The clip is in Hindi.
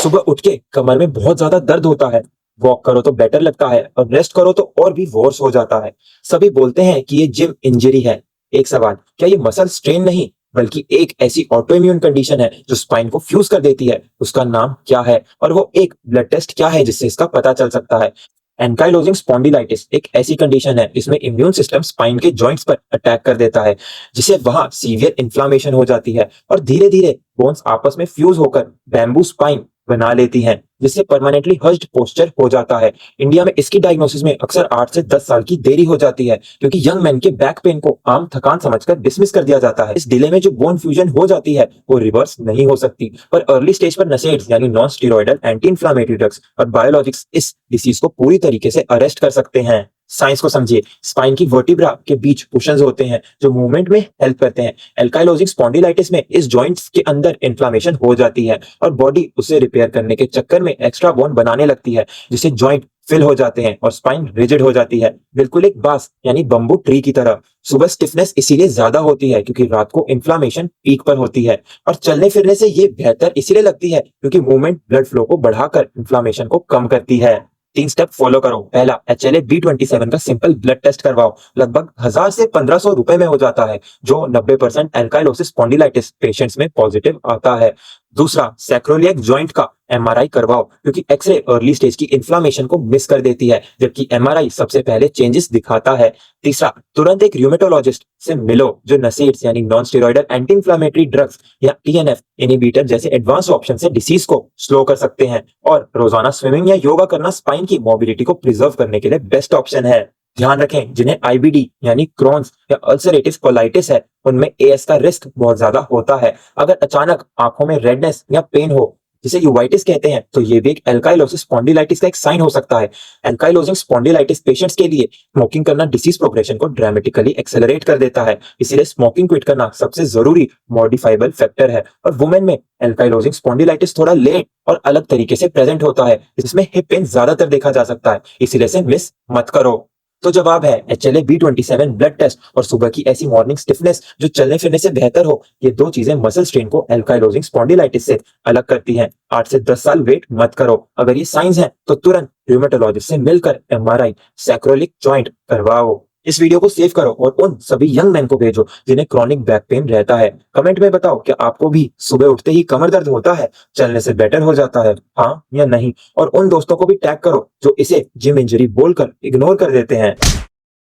सुबह उठ के कमर में बहुत ज्यादा दर्द होता है। वॉक करो तो बेटर लगता है और रेस्ट करो तो और भी वर्स हो जाता है। सभी बोलते हैं कि ये जिम इंजरी है। एक सवाल, क्या ये मसल स्ट्रेन नहीं बल्कि एक ऐसी ऑटो इम्यून कंडीशन है जो स्पाइन को फ्यूज कर देती है? उसका नाम क्या है और वो एक ब्लड टेस्ट क्या है जिससे इसका पता चल सकता है? एंकाइलोजिंग स्पॉन्डिलाइटिस एक ऐसी कंडीशन है जिसमें इम्यून सिस्टम स्पाइन के जॉइंट्स पर अटैक कर देता है, जिससे वहां सीवियर इन्फ्लामेशन हो जाती है और धीरे धीरे बोन्स आपस में फ्यूज होकर बैम्बू स्पाइन बना लेती हैं, जिससे परमानेंटली हर्ज्ड पोस्चर हो जाता है। इंडिया में इसकी डायग्नोसिस में अक्सर 8 से 10 साल की देरी हो जाती है, क्योंकि यंग मैन के बैक पेन को आम थकान समझकर डिसमिस कर दिया जाता है। इस डिले में जो बोन फ्यूजन हो जाती है वो रिवर्स नहीं हो सकती, पर अर्ली स्टेज पर नसेड्स यानी non steroidal anti inflammatory drugs और बायोलॉजिक्स इस डिसीज को पूरी तरीके से अरेस्ट कर सकते हैं। साइंस को समझिए। स्पाइन की वर्टिब्रा के बीच कुशन्स होते हैं जो मूवमेंट में हेल्प करते हैं। एल्काइलोजिंग स्पॉन्डिलाइटिस में इस जॉइंट्स के अंदर इन्फ्लामेशन हो जाती है और बॉडी उसे रिपेयर करने के चक्कर में एक्स्ट्रा बोन बनाने लगती है, जिससे जॉइंट फिल हो जाते हैं और स्पाइन रिजिड हो जाती है, बिल्कुल एक बांस यानी बम्बू ट्री की तरह। सुबह स्टिफनेस इसीलिए ज्यादा होती है क्योंकि रात को इन्फ्लामेशन पीक पर होती है, और चलने फिरने से ये बेहतर इसीलिए लगती है क्योंकि मूवमेंट ब्लड फ्लो को बढ़ाकर इन्फ्लामेशन को कम करती है। 3 स्टेप फॉलो करो। पहला, HLA-B27 का सिंपल ब्लड टेस्ट करवाओ। लगभग 1000 से 1500 रुपए में हो जाता है, जो 90% एल्काइलोसिस स्पॉन्डिलाइटिस पेशेंट्स में पॉजिटिव आता है। दूसरा, सैक्रोलियक जॉइंट का MRI करवाओ, क्योंकि एक्सरे अर्ली स्टेज की इन्फ्लामेशन को मिस कर देती है, जबकि MRI सबसे पहले चेंजेस दिखाता है। तीसरा, तुरंत एक र्यूमेटोलॉजिस्ट से मिलो जो नसेड्स यानी non steroidal anti inflammatory drugs या TNF इनहिबिटर जैसे एडवांस ऑप्शन से डिसीज को स्लो कर सकते हैं। और रोजाना स्विमिंग या योगा करना स्पाइन की मोबिलिटी को प्रिजर्व करने के लिए बेस्ट ऑप्शन है। ध्यान रखें, जिन्हें IBD यानी क्रॉन्स या अल्सरेटिव कोलाइटिस है, उनमें AS का रिस्क बहुत ज्यादा होता है। अगर अचानक आंखों में रेडनेस या पेन हो, जिसे यूवाइटिस कहते हैं, तो ये भी एक एल्काइलोसिस स्पॉन्डिलाइटिस का एक साइन हो सकता है। एल्काइलोजिंग स्पॉन्डिलाइटिस पेशेंट्स के लिए स्मोकिंग करना डिसीज प्रोग्रेशन को ड्रामेटिकली एक्सेलरेट कर देता है, इसीलिए स्मोकिंग क्विट करना सबसे जरूरी मॉडिफाइबल फैक्टर है। और वुमेन में एल्काइलोजिंग स्पॉन्डिलाइटिस थोड़ा लेट और अलग तरीके से प्रेजेंट होता है, इसमें हिप पेन ज्यादातर देखा जा सकता है, इसीलिए से मिस मत करो। तो जवाब है HLA-B27 ब्लड टेस्ट और सुबह की ऐसी मॉर्निंग स्टिफनेस जो चलने फिरने से बेहतर हो। ये दो चीजें मसल स्ट्रेन को एल्काइलोजिंग स्पॉन्डिलाइटिस से अलग करती हैं। 8 से 10 साल वेट मत करो। अगर ये साइंस हैं तो तुरंत र्यूमेटोलॉजिस्ट से मिलकर MRI सैक्रोलिक जॉइंट करवाओ। इस वीडियो को सेव करो और उन सभी यंग मैन को भेजो जिन्हें क्रॉनिक बैक पेन रहता है। कमेंट में बताओ, क्या आपको भी सुबह उठते ही कमर दर्द होता है? चलने से बेटर हो जाता है, हाँ या नहीं? और उन दोस्तों को भी टैग करो जो इसे जिम इंजरी बोलकर इग्नोर कर देते हैं।